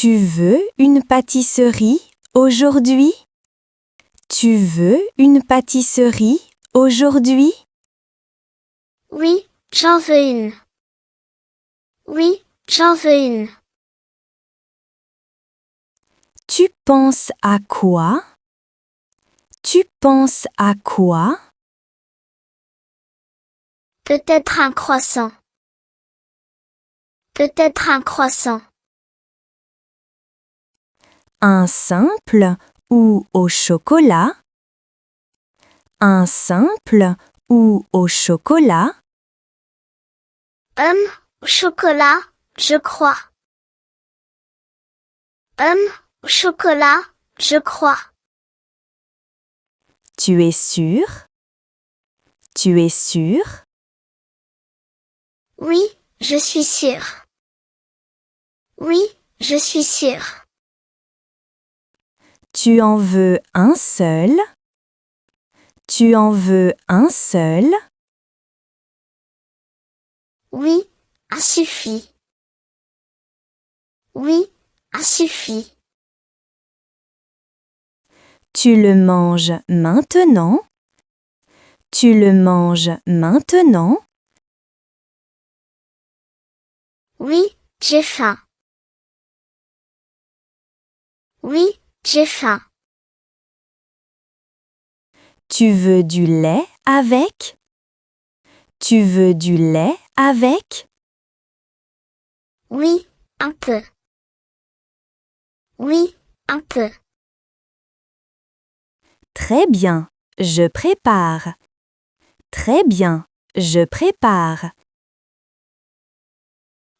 Tu veux une pâtisserie aujourd'hui? Tu veux une pâtisserie aujourd'hui? Oui, j'en veux une. Oui, j'en veux une. Tu penses à quoi? Tu penses à quoi? Peut-être un croissant. Peut-être un croissant. Un simple ou au chocolat? Un simple ou au chocolat? Au chocolat, je crois. Au chocolat, je crois. Tu es sûr? Tu es sûr? Oui, je suis sûre. Oui, je suis sûre. Tu en veux un seul? Tu en veux un seul? Oui, un suffit. Oui, un suffit. Tu le manges maintenant? Tu le manges maintenant? Oui, j'ai faim. Oui, j'ai faim. Tu veux du lait avec? Tu veux du lait avec? Oui, un peu. Oui, un peu. Très bien, je prépare. Très bien, je prépare.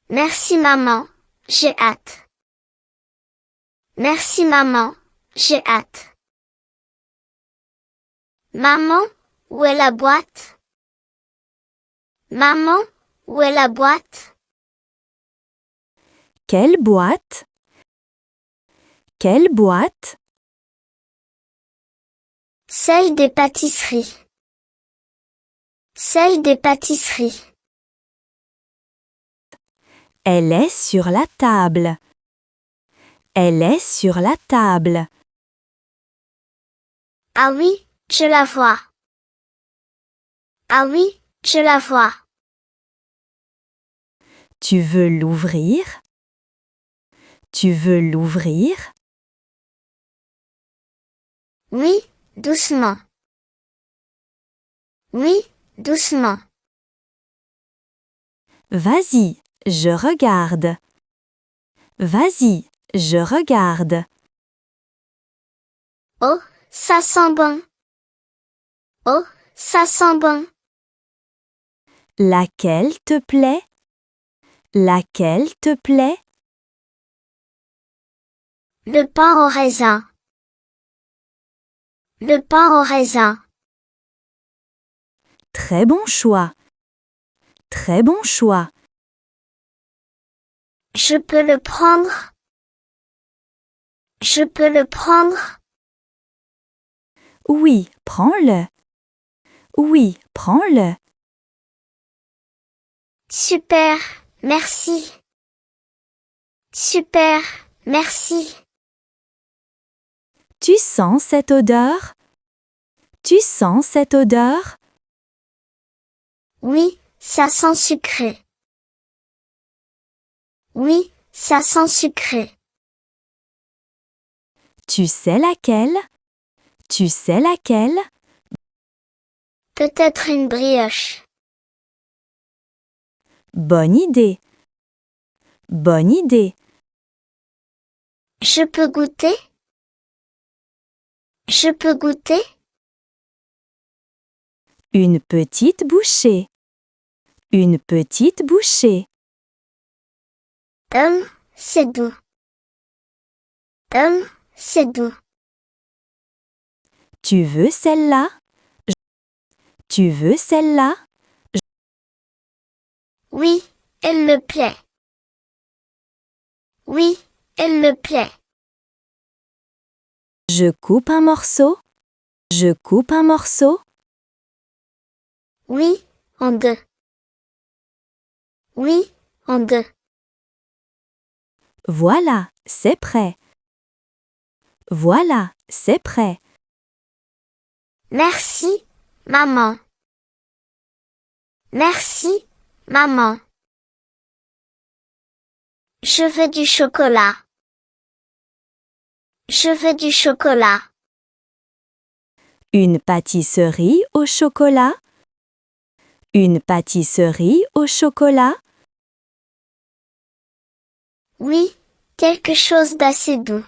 Merci maman, j'ai hâte. Merci maman, j'ai hâte. Maman, où est la boîte? Maman, où est la boîte? Quelle boîte? Quelle boîte? Celle des pâtisseries. Celle des pâtisseries. Elle est sur la table. Elle est sur la table. Ah oui, je la vois. Ah oui, je la vois. Tu veux l'ouvrir? Tu veux l'ouvrir? Oui, doucement. Oui, doucement. Vas-y, je regarde. Vas-y, je regarde. Oh, ça sent bon. Oh, ça sent bon. Laquelle te plaît? Laquelle te plaît? Le pain au raisin. Le pain au raisin. Très bon choix. Très bon choix. Je peux le prendre? Je peux le prendre? Oui, prends-le. Oui, prends-le. Super, merci. Super, merci. Tu sens cette odeur? Tu sens cette odeur? Oui, ça sent sucré. Oui, ça sent sucré. Tu sais laquelle? Tu sais laquelle? Peut-être une brioche. Bonne idée. Bonne idée. Je peux goûter? Je peux goûter? Une petite bouchée. Une petite bouchée. C'est doux. C'est doux. Tu veux celle-là? Tu veux celle-là? Oui, elle me plaît. Oui, elle me plaît. Je coupe un morceau? Je coupe un morceau? Oui, en deux. Oui, en deux. Voilà, c'est prêt. Voilà, c'est prêt. Merci, maman. Merci, maman. Je veux du chocolat. Je veux du chocolat. Une pâtisserie au chocolat? Une pâtisserie au chocolat? Oui, quelque chose d'assez doux.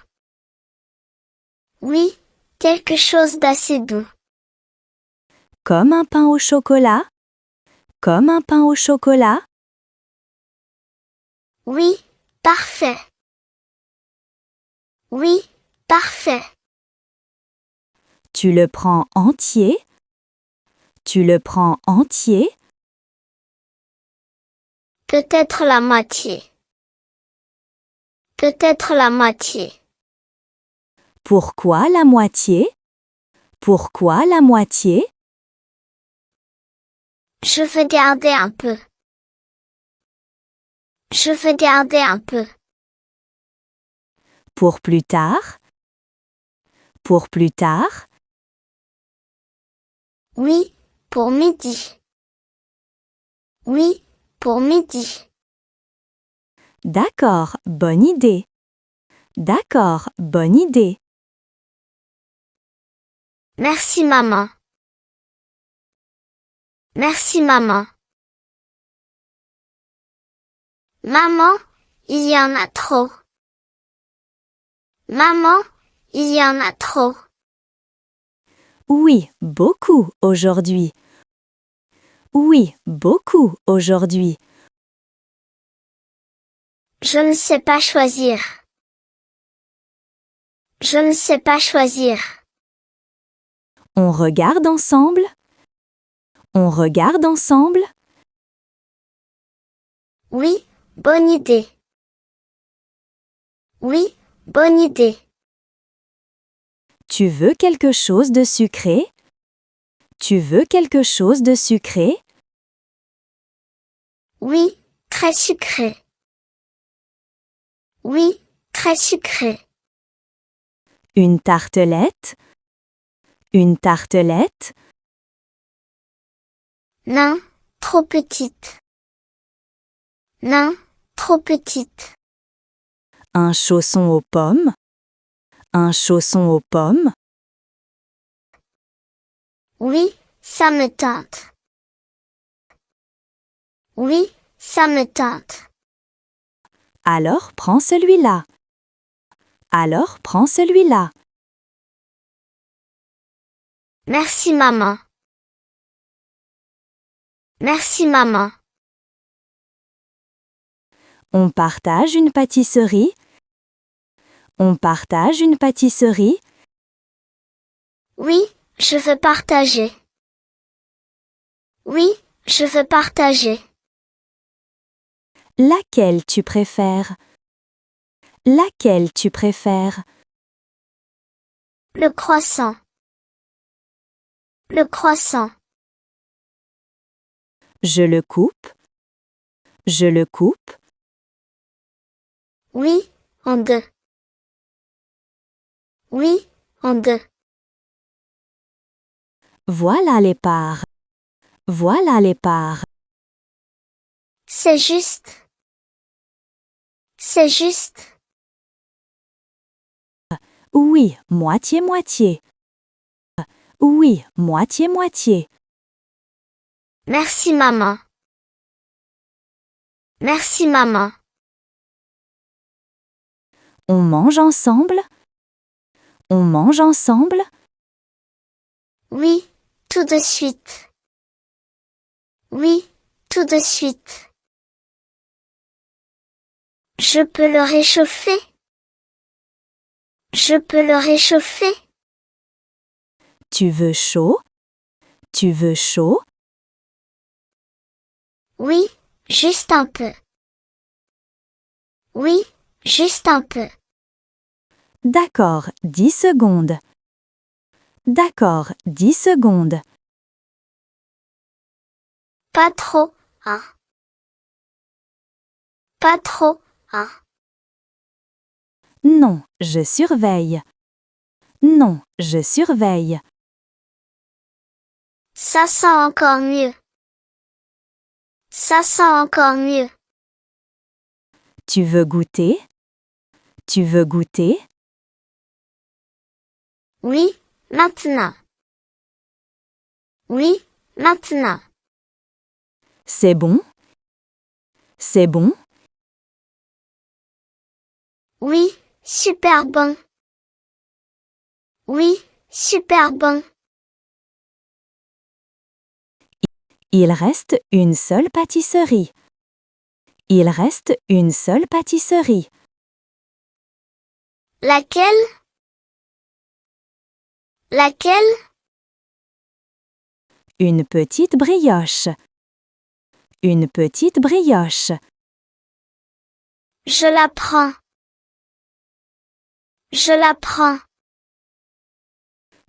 Oui, quelque chose d'assez doux. Comme un pain au chocolat? Comme un pain au chocolat? Oui, parfait. Oui, parfait. Tu le prends entier? Tu le prends entier? Peut-être la moitié. Peut-être la moitié. Pourquoi la moitié? Pourquoi la moitié? Je veux garder un peu. Je veux garder un peu. Pour plus tard? Pour plus tard? Oui, pour midi. Oui, pour midi. D'accord, bonne idée. D'accord, bonne idée. Merci maman. Merci maman. Maman, il y en a trop. Maman, il y en a trop. Oui, beaucoup aujourd'hui. Oui, beaucoup aujourd'hui. Je ne sais pas choisir. Je ne sais pas choisir. On regarde ensemble? On regarde ensemble? Oui, bonne idée. Oui, bonne idée. Tu veux quelque chose de sucré? Tu veux quelque chose de sucré? Oui, très sucré. Oui, très sucré. Une tartelette? Une tartelette? Non, trop petite. Non, trop petite. Un chausson aux pommes? Un chausson aux pommes? Oui, ça me tente. Oui, ça me tente. Alors prends celui-là. Alors prends celui-là. Merci maman. Merci maman. On partage une pâtisserie? On partage une pâtisserie? Oui, je veux partager. Oui, je veux partager. Laquelle tu préfères? Laquelle tu préfères? Le croissant. Le croissant. Je le coupe? Je le coupe? Oui, en deux. Oui, en deux. Voilà les parts. Voilà les parts. C'est juste. C'est juste. Oui, moitié-moitié. Oui, moitié-moitié. Merci maman. Merci maman. On mange ensemble? On mange ensemble? Oui, tout de suite. Oui, tout de suite. Je peux le réchauffer? Je peux le réchauffer? Tu veux chaud? Tu veux chaud? Oui, juste un peu. Oui, juste un peu. D'accord, 10 secondes. D'accord, 10 secondes. Pas trop, hein. Pas trop, hein. Non, je surveille. Non, je surveille. Ça sent encore mieux. Ça sent encore mieux. Tu veux goûter? Tu veux goûter? Oui, maintenant. Oui, maintenant. C'est bon? C'est bon? Oui, super bon. Oui, super bon. Il reste une seule pâtisserie. Il reste une seule pâtisserie. Laquelle? Laquelle? Une petite brioche. Une petite brioche. Je la prends. Je la prends.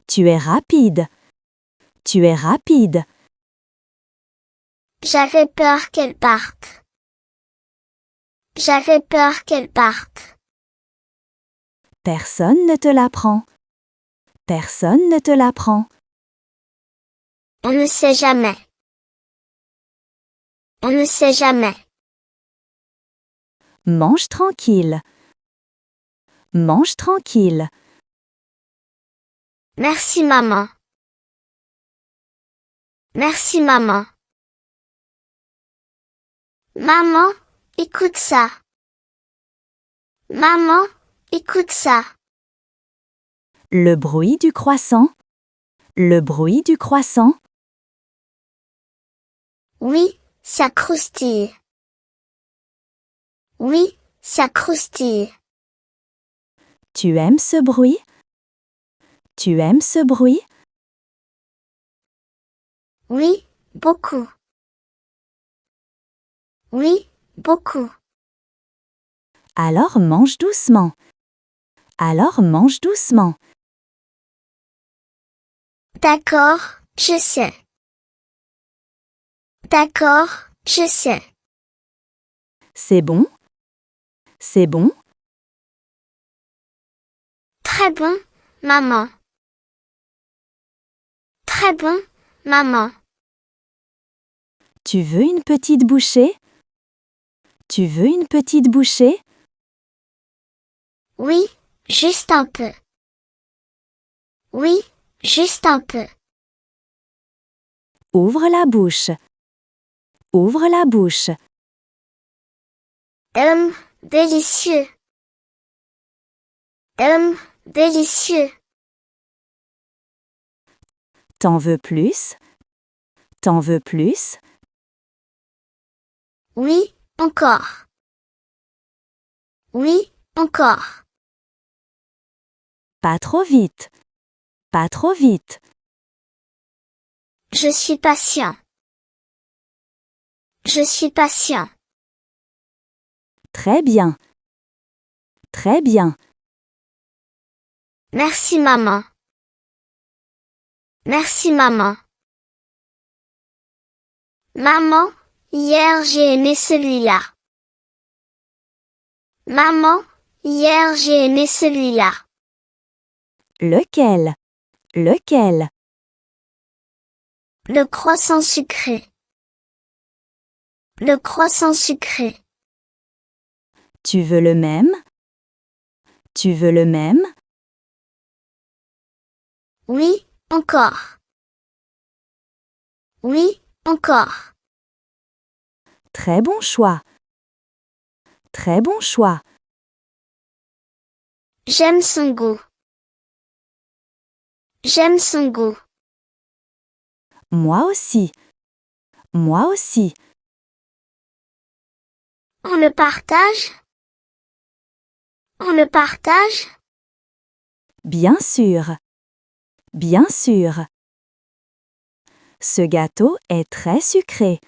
Tu es rapide. Tu es rapide. J'avais peur qu'elle parte. J'avais peur qu'elle parte. Personne ne te l'apprend. Personne ne te l'apprend. On ne sait jamais. On ne sait jamais. Mange tranquille. Mange tranquille. Merci maman. Merci maman. Maman, écoute ça. Maman, écoute ça. Le bruit du croissant. Le bruit du croissant. Oui, ça croustille. Oui, ça croustille. Tu aimes ce bruit? Tu aimes ce bruit? Oui, beaucoup. Oui, beaucoup. Alors mange doucement. Alors mange doucement. D'accord, je sais. D'accord, je sais. C'est bon? C'est bon? Très bon, maman. Très bon, maman. Tu veux une petite bouchée? Tu veux une petite bouchée? Oui, juste un peu. Oui, juste un peu. Ouvre la bouche. Ouvre la bouche. Délicieux. Délicieux. T'en veux plus? T'en veux plus? Oui, encore. Oui, encore. Pas trop vite. Pas trop vite. Je suis patient. Je suis patient. Très bien. Très bien. Merci maman. Merci maman. Maman, hier j'ai aimé celui-là. Maman, hier j'ai aimé celui-là. Lequel? Lequel? Le croissant sucré. Le croissant sucré. Tu veux le même? Tu veux le même? Oui, encore. Oui, encore. Très bon choix. Très bon choix. J'aime son goût. J'aime son goût. Moi aussi. Moi aussi. On le partage? On le partage? Bien sûr. Bien sûr. Ce gâteau est très sucré.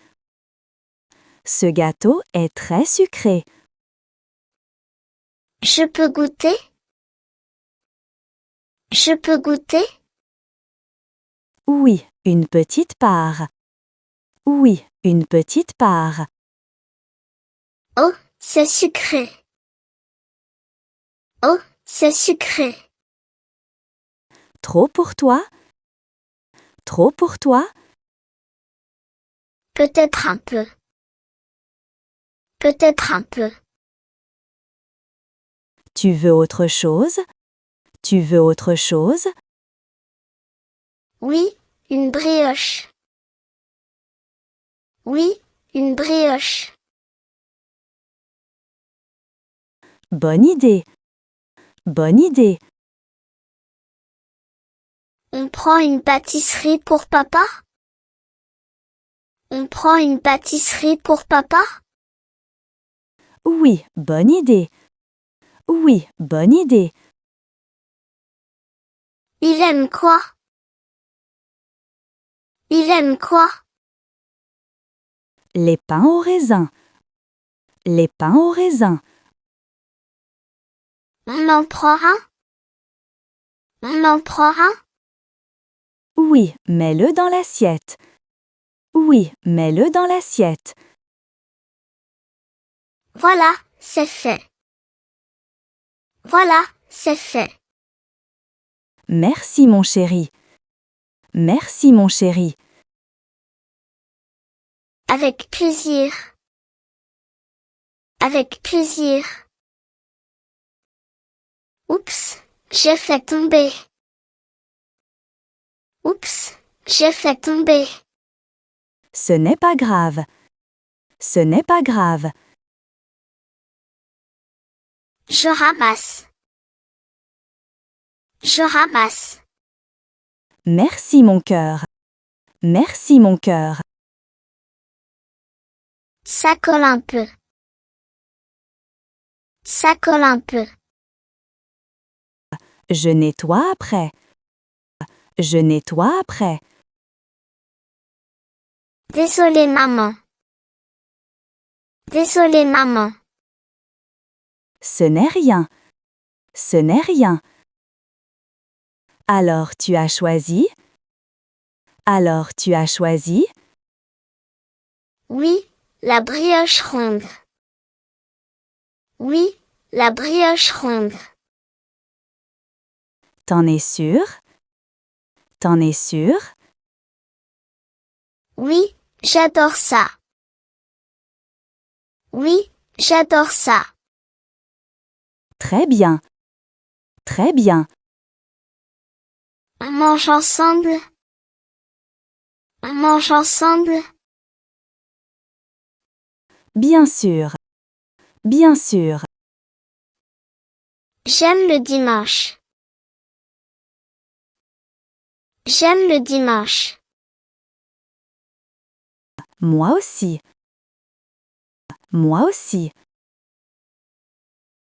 Ce gâteau est très sucré. Je peux goûter? Je peux goûter? Oui, une petite part. Oui, une petite part. Oh, c'est sucré. Oh, c'est sucré. Trop pour toi? Trop pour toi? Peut-être un peu. Peut-être un peu. Tu veux autre chose? Tu veux autre chose? Oui, une brioche. Oui, une brioche. Bonne idée. Bonne idée. On prend une pâtisserie pour papa? On prend une pâtisserie pour papa? Oui, bonne idée. Oui, bonne idée. Il aime quoi? Il aime quoi? Les pains au raisin. Les pains au raisin. On en prend un? On en prend un? Oui, mets-le dans l'assiette. Oui, mets-le dans l'assiette. Voilà, c'est fait. Voilà, c'est fait. Merci mon chéri. Merci mon chéri. Avec plaisir. Avec plaisir. Oups, j'ai fait tomber. Oups, j'ai fait tomber. Ce n'est pas grave. Ce n'est pas grave. Je ramasse. Je ramasse. Merci mon cœur. Merci mon cœur. Ça colle un peu. Ça colle un peu. Je nettoie après. Je nettoie après. Désolée maman. Désolée maman. Ce n'est rien. Ce n'est rien. Alors tu as choisi? Alors tu as choisi? Oui, la brioche ronde. Oui, la brioche ronde. T'en es sûr? T'en es sûr? Oui, j'adore ça. Oui, j'adore ça. Très bien. Très bien. On mange ensemble. On mange ensemble. Bien sûr. Bien sûr. J'aime le dimanche. J'aime le dimanche. Moi aussi. Moi aussi.